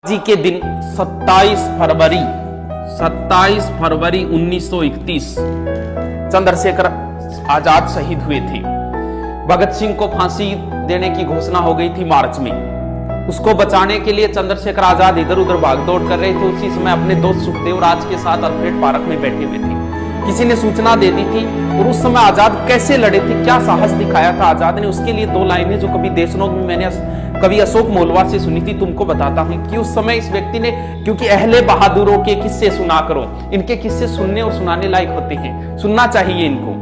जी के दिन 27 फरवरी 1931 चंद्रशेखर आजाद शहीद हुए थे। भगत सिंह को फांसी देने की घोषणा हो गई थी मार्च में। उसको बचाने के लिए चंद्रशेखर आजाद इधर उधर भागदौड़ कर रहे थे। उसी समय अपने दोस्त सुखदेव राज के साथ अल्फ्रेड पार्क में बैठे हुए थे। किसी ने सूचना दे दी थी और उस समय आजाद कैसे लड़े थे, क्या साहस दिखाया था आजाद ने, उसके लिए दो लाइनें जो कभी देशनोक में मैंने कवि अशोक मोलवार से सुनी थी, तुमको बताता हूं कि उस समय इस व्यक्ति ने, क्योंकि अहले बहादुरों के किस्से सुना करो, इनके किस्से सुनने और सुनाने लायक होते हैं, सुनना चाहिए इनको।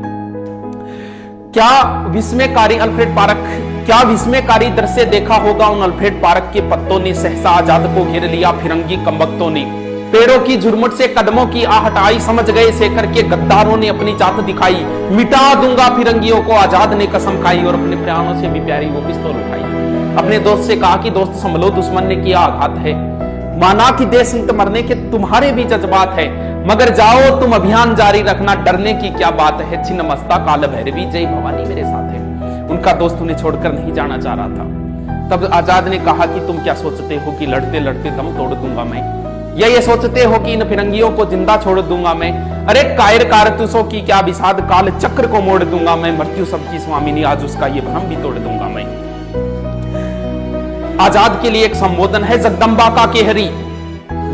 क्या विस्मयकारी अल्फ्रेड पार्क, क्या विस्मयकारी दृश्य देखा होगा उन अल्फ्रेड पार्क के पत्तों ने सहसा आजाद को घेर लिया। फिरंगी कमबख्तों ने पेड़ों की झुरमुट से कदमों की आहट आई, समझ गए शेखर के गद्दारों ने अपनी जात दिखाई। मिटा दूंगा फिरंगियों को आजाद ने कसम खाई और अपने प्राणों से भी प्यारी वो पिस्तौल उठाई। अपने दोस्त से कहा कि दोस्त संभलो, दुश्मन ने किया आघात है। माना कि देश हित मरने के तुम्हारे भी जज्बात है, मगर जाओ तुम अभियान जारी रखना, डरने की क्या बात है। छिन्न मस्ता काल भैरवी जय भवानी मेरे साथ है। उनका दोस्त उन्हें छोड़कर नहीं जाना चाह रहा था। तब आजाद ने कहा कि तुम क्या सोचते हो कि लड़ते लड़ते दम तोड़ दूंगा मैं, या ये सोचते हो कि इन फिरंगियों को जिंदा छोड़ दूंगा मैं। अरे कायर कारतूसों की क्या विषाद, काल चक्र को मोड़ दूंगा मैं। मृत्यु सबकी स्वामिनी, आज उसका ये भ्रम भी तोड़ दूंगा मैं। आजाद के लिए एक संबोधन है, जगदम्बा का केहरी,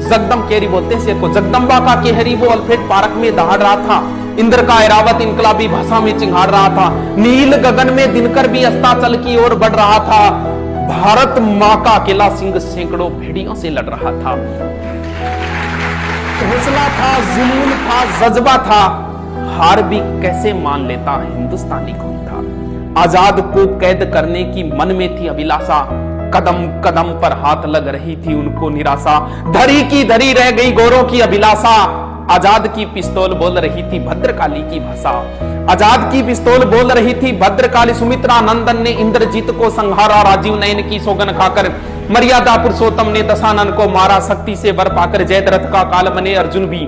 जगदम केहरी बोलते हैं को, जगदम्बा का केहरी वो अल्फ्रेड पार्क में दहाड़ रहा था। इंद्र का ऐरावत इनकलाबी भाषा में चिंगाड़ रहा था। नील गगन में दिनकर भी अस्ताचल की ओर बढ़ रहा था। भारत मां का अकेला सिंह सैकड़ों भेड़ियों से लड़ रहा था। हौसला था, जुनून था, जज्बा था, हार भी कैसे मान लेता हिंदुस्तानी कौन था। आजाद को कैद करने की मन में थी अभिलाषा, कदम कदम पर हाथ लग रही थी उनको निराशा। धरी की धरी रह गई गौरों की अभिलाषा। आजाद की पिस्तौल बोल रही थी भद्रकाली की भाषा। आजाद की पिस्तौल बोल रही थी भद्रकाली। सुमित्रा नंदन ने इंद्रजीत को संहारा, राजीव नयन की सौगन खाकर। मर्यादा पुरुषोत्तम ने दशानन को मारा, शक्ति से वर पाकर। जयद्रथ का काल बने अर्जुन भी,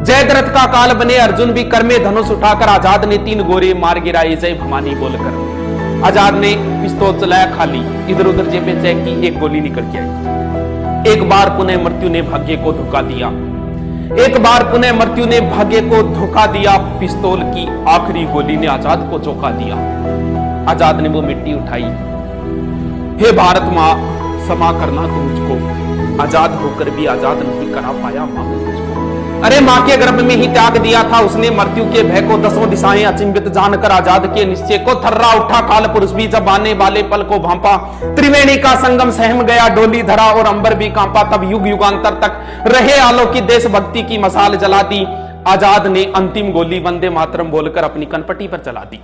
जयद्रथ का काल बने अर्जुन भी। कर में धनुष उठाकर आजाद ने 3 गोरे मार गिराए जय भवानी बोलकर। आजाद ने पिस्तौल चलाया खाली, इधर उधर जेबें चेक की, एक गोली निकल के आई। एक बार पुनः मृत्यु ने भाग्य को धोखा दिया, एक बार पुनः मृत्यु ने भाग्य को धोखा दिया। पिस्तौल की आखिरी गोली ने आजाद को चौंका दिया। आजाद ने वो मिट्टी उठाई, हे भारत मां क्षमा करना तू मुझको, आजाद होकर भी आजाद नहीं करा पाया मां मुझको। अरे मां के गर्भ में ही त्याग दिया था उसने मृत्यु के भय को, 10 दिशाएं अचिंभित जानकर आजाद के निश्चय को। थर्रा उठा काल पुरुष भी जब आने वाले पल को भांपा। त्रिवेणी का संगम सहम गया, डोली धरा और अंबर भी कांपा। तब युग युगांतर तक रहे आलोकित देशभक्ति की मसाल जला दी। आजाद ने अंतिम गोली वंदे मातरम बोलकर अपनी कनपटी पर चला दी।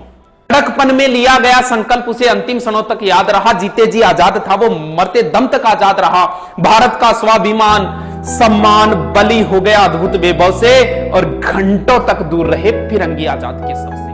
लड़कपन में लिया गया संकल्प उसे अंतिम क्षणों तक याद रहा। जीते जी आजाद था वो, मरते दम तक आजाद रहा। भारत का स्वाभिमान सम्मान बलि हो गया अद्भुत वैभव से, और घंटों तक दूर रहे फिरंगी आजाद के सबसे।